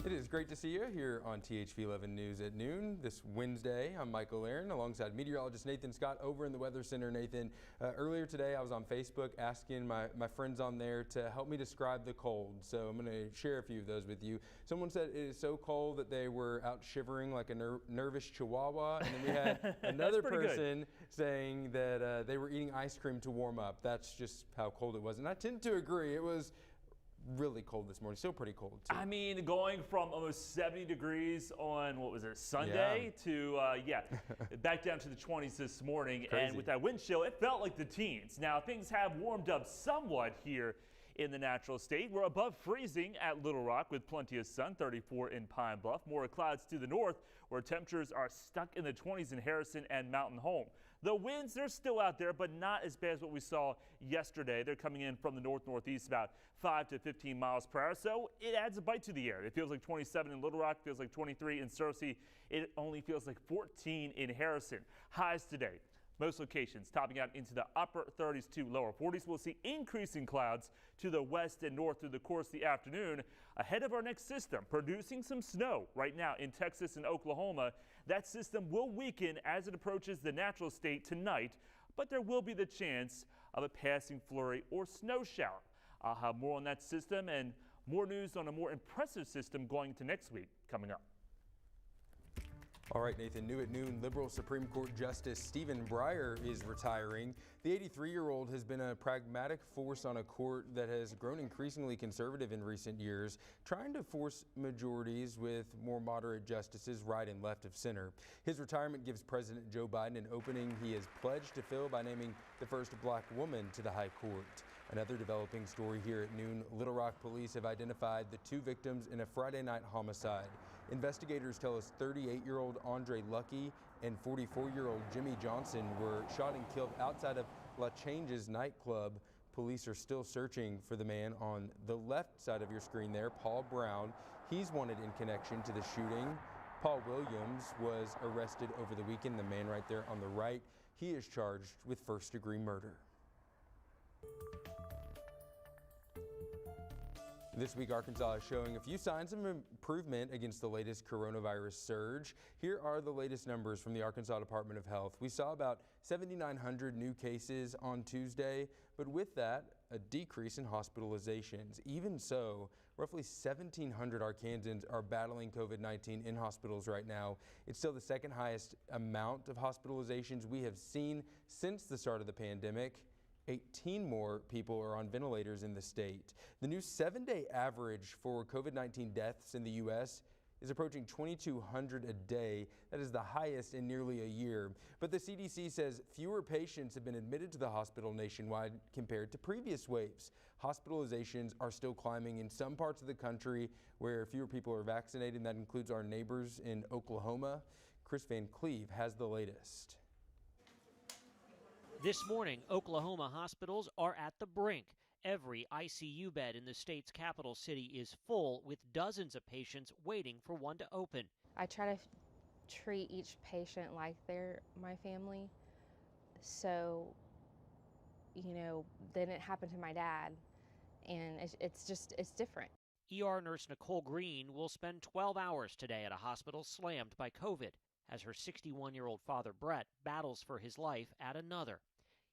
It is great to see you here on THV 11 News at noon this Wednesday. I'm Michael Aaron alongside meteorologist Nathan Scott over in the Weather Center. Nathan, earlier today I was on Facebook asking my friends on there to help me describe the cold. So I'm going to share a few of those with you. Someone said it is so cold that they were out shivering like a nervous chihuahua. And then we had another person saying that they were eating ice cream to warm up. That's just how cold it was. And I tend to agree. It was really cold this morning, still pretty cold too. I mean, going from almost 70 degrees on, what was it, Sunday to, back down to the 20s this morning. Crazy. And with that wind chill, it felt like the teens. Now, things have warmed up somewhat here in the natural state. We're above freezing at Little Rock with plenty of sun, 34 in Pine Bluff. More clouds to the north where temperatures are stuck in the 20s in Harrison and Mountain Home. The winds, they're still out there, but not as bad as what we saw yesterday. They're coming in from the north-northeast about 5 to 15 miles per hour. So it adds a bite to the air. It feels like 27 in Little Rock, feels like 23 in Searcy. It only feels like 14 in Harrison. Highs today. Most locations topping out into the upper 30s to lower 40s. We'll see increasing clouds to the west and north through the course of the afternoon ahead of our next system producing some snow right now in Texas and Oklahoma. That system will weaken as it approaches the natural state tonight, but there will be the chance of a passing flurry or snow shower. I'll have more on that system and more news on a more impressive system going into next week coming up. All right, Nathan, new at noon, liberal Supreme Court Justice Stephen Breyer is retiring. The 83-year-old has been a pragmatic force on a court that has grown increasingly conservative in recent years, trying to force majorities with more moderate justices right and left of center. His retirement gives President Joe Biden an opening he has pledged to fill by naming the first black woman to the high court. Another developing story here at noon, Little Rock police have identified the two victims in a Friday night homicide. Investigators tell us 38-year-old Andre Lucky and 44-year-old Jimmy Johnson were shot and killed outside of La Change's nightclub. Police are still searching for the man on the left side of your screen there, Paul Brown. He's wanted in connection to the shooting. Paul Williams was arrested over the weekend, the man right there on the right. He is charged with first-degree murder. This week, Arkansas is showing a few signs of improvement against the latest coronavirus surge. Here are the latest numbers from the Arkansas Department of Health. We saw about 7,900 new cases on Tuesday, but with that, a decrease in hospitalizations. Even so, roughly 1,700 Arkansans are battling COVID-19 in hospitals right now. It's still the second highest amount of hospitalizations we have seen since the start of the pandemic. 18 more people are on ventilators in the state. The new 7-day average for COVID-19 deaths in the U.S. is approaching 2,200 a day. That is the highest in nearly a year. But the CDC says fewer patients have been admitted to the hospital nationwide compared to previous waves. Hospitalizations are still climbing in some parts of the country where fewer people are vaccinated, and that includes our neighbors in Oklahoma. Chris Van Cleve has the latest. This morning, Oklahoma hospitals are at the brink. Every ICU bed in the state's capital city is full, with dozens of patients waiting for one to open. I try to treat each patient like they're my family. So, then it happened to my dad, and it's different. ER nurse Nicole Green will spend 12 hours today at a hospital slammed by COVID, as her 61-year-old father, Brett, battles for his life at another.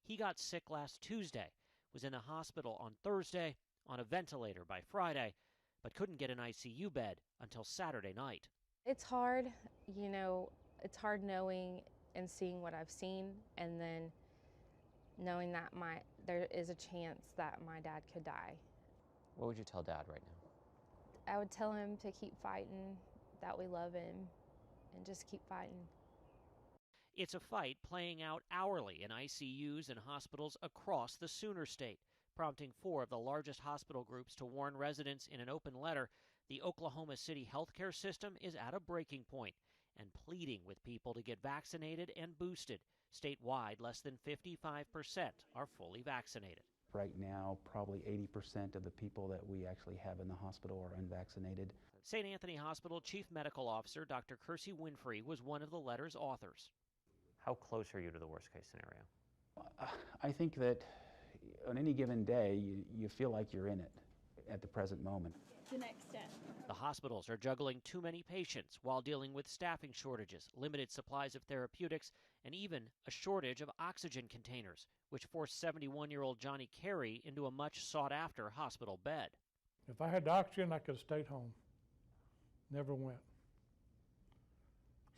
He got sick last Tuesday, was in the hospital on Thursday, on a ventilator by Friday, but couldn't get an ICU bed until Saturday night. It's hard, it's hard knowing and seeing what I've seen, and then knowing that there is a chance that my dad could die. What would you tell Dad right now? I would tell him to keep fighting, that we love him, and just keep fighting. It's a fight playing out hourly in ICUs and hospitals across the Sooner State, prompting 4 of the largest hospital groups to warn residents in an open letter the Oklahoma City healthcare system is at a breaking point and pleading with people to get vaccinated and boosted. Statewide, less than 55% are fully vaccinated. Right now, probably 80% of the people that we actually have in the hospital are unvaccinated. St. Anthony Hospital Chief Medical Officer Dr. Kersey Winfrey was one of the letter's authors. How close are you to the worst case scenario? I think that on any given day, you feel like you're in it. at the present moment. The next step. The hospitals are juggling too many patients while dealing with staffing shortages, limited supplies of therapeutics, and even a shortage of oxygen containers, which forced 71-year-old Johnny Carey into a much sought-after hospital bed. If I had the oxygen, I could have stayed home. Never went.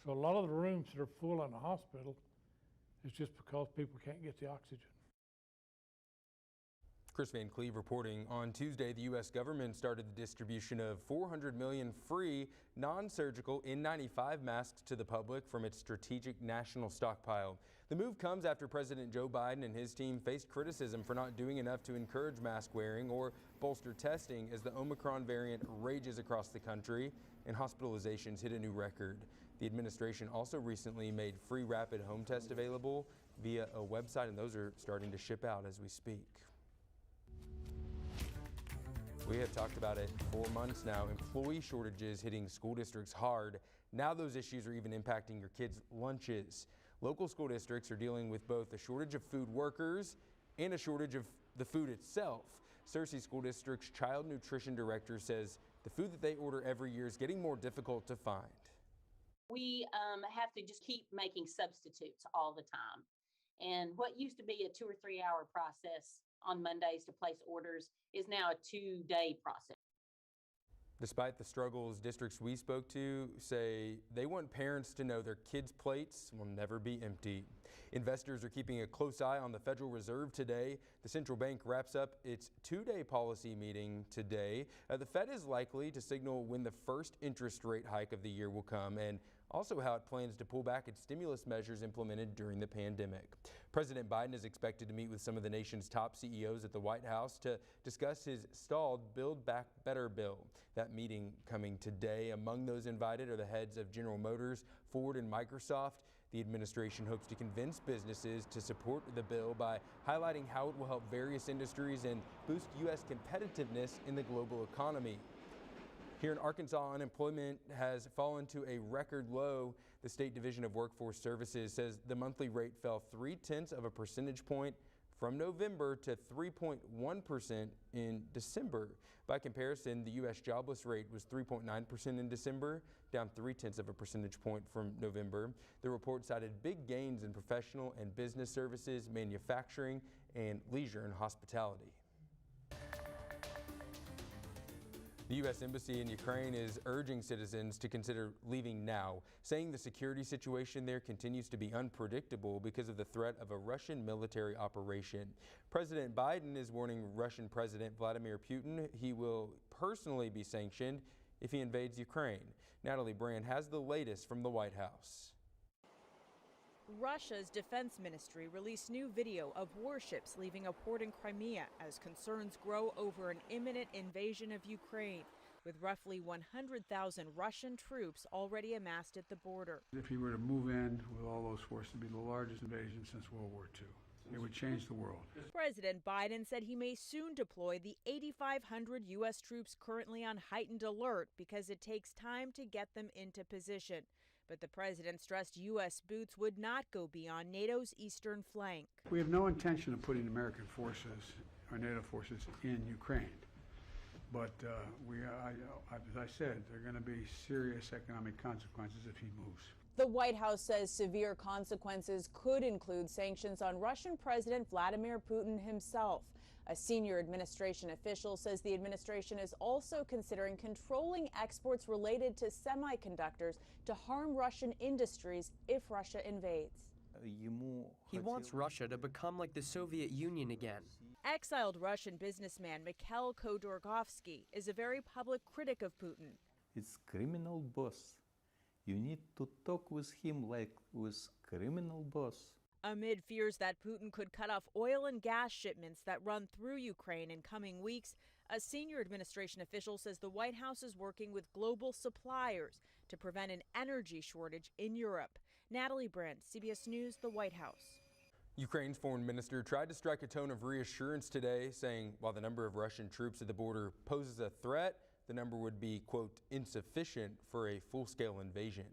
So a lot of the rooms that are full in the hospital is just because people can't get the oxygen. Chris Van Cleve reporting. On Tuesday, the U.S. government started the distribution of 400 million free non-surgical N95 masks to the public from its strategic national stockpile. The move comes after President Joe Biden and his team faced criticism for not doing enough to encourage mask wearing or bolster testing as the Omicron variant rages across the country and hospitalizations hit a new record. The administration also recently made free rapid home tests available via a website, and those are starting to ship out as we speak. We have talked about it for months now. Employee shortages hitting school districts hard. Now those issues are even impacting your kids' lunches. Local school districts are dealing with both a shortage of food workers and a shortage of the food itself. Searcy School District's child nutrition director says the food that they order every year is getting more difficult to find. We have to just keep making substitutes all the time. And what used to be a 2 or 3 hour process on Mondays to place orders is now a 2-day process. Despite the struggles, districts we spoke to say they want parents to know their kids' plates will never be empty. Investors are keeping a close eye on the Federal Reserve today. The central bank wraps up its 2-day policy meeting today. The Fed is likely to signal when the first interest rate hike of the year will come and also how it plans to pull back its stimulus measures implemented during the pandemic. President Biden is expected to meet with some of the nation's top CEOs at the White House to discuss his stalled Build Back Better bill. That meeting coming today. Among those invited are the heads of General Motors, Ford, and Microsoft. The administration hopes to convince businesses to support the bill by highlighting how it will help various industries and boost U.S. competitiveness in the global economy. Here in Arkansas, unemployment has fallen to a record low. The State Division of Workforce Services says the monthly rate fell 0.3 percentage point from November to 3.1% in December. By comparison, the U.S. jobless rate was 3.9% in December, down 0.3 percentage point from November. The report cited big gains in professional and business services, manufacturing, and leisure and hospitality. The U.S. Embassy in Ukraine is urging citizens to consider leaving now, saying the security situation there continues to be unpredictable because of the threat of a Russian military operation. President Biden is warning Russian President Vladimir Putin he will personally be sanctioned if he invades Ukraine. Natalie Brand has the latest from the White House. Russia's defense ministry released new video of warships leaving a port in Crimea as concerns grow over an imminent invasion of Ukraine, with roughly 100,000 Russian troops already amassed at the border. If he were to move in with all those forces, it would be the largest invasion since World War II. It would change the world. President Biden said he may soon deploy the 8,500 U.S. troops currently on heightened alert because it takes time to get them into position. But the president stressed U.S. boots would not go beyond NATO's eastern flank. We have no intention of putting American forces or NATO forces in Ukraine. But as I said, there are going to be serious economic consequences if he moves. The White House says severe consequences could include sanctions on Russian President Vladimir Putin himself. A senior administration official says the administration is also considering controlling exports related to semiconductors to harm Russian industries if Russia invades. He wants Russia to become like the Soviet Union again. Exiled Russian businessman Mikhail Khodorkovsky is a very public critic of Putin. It's criminal boss. You need to talk with him like with criminal boss. Amid fears that Putin could cut off oil and gas shipments that run through Ukraine in coming weeks, a senior administration official says the White House is working with global suppliers to prevent an energy shortage in Europe. Natalie Brand, CBS News, the White House. Ukraine's foreign minister tried to strike a tone of reassurance today, saying while the number of Russian troops at the border poses a threat, the number would be, quote, insufficient for a full-scale invasion.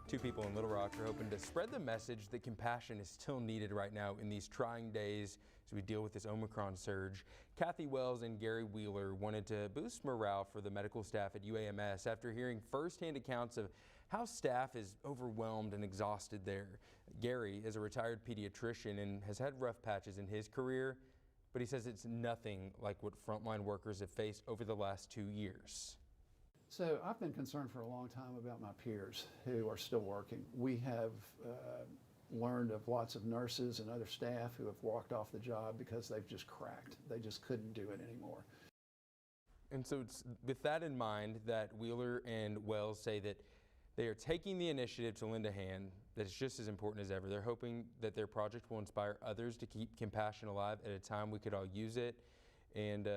Two people in Little Rock are hoping to spread the message that compassion is still needed right now in these trying days as we deal with this Omicron surge. Kathy Wells and Gary Wheeler wanted to boost morale for the medical staff at UAMS after hearing firsthand accounts of how staff is overwhelmed and exhausted there. Gary is a retired pediatrician and has had rough patches in his career, but he says it's nothing like what frontline workers have faced over the last 2 years. So I've been concerned for a long time about my peers who are still working. We have learned of lots of nurses and other staff who have walked off the job because they've just cracked. They just couldn't do it anymore. And so it's with that in mind that Wheeler and Wells say that they are taking the initiative to lend a hand that is just as important as ever. They're hoping that their project will inspire others to keep compassion alive at a time we could all use it. And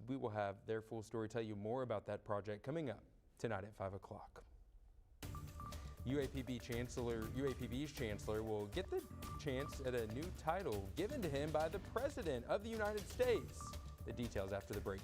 we will have their full story, tell you more about that project coming up tonight at 5 o'clock. UAPB's chancellor will get the chance at a new title given to him by the President of the United States. The details after the break.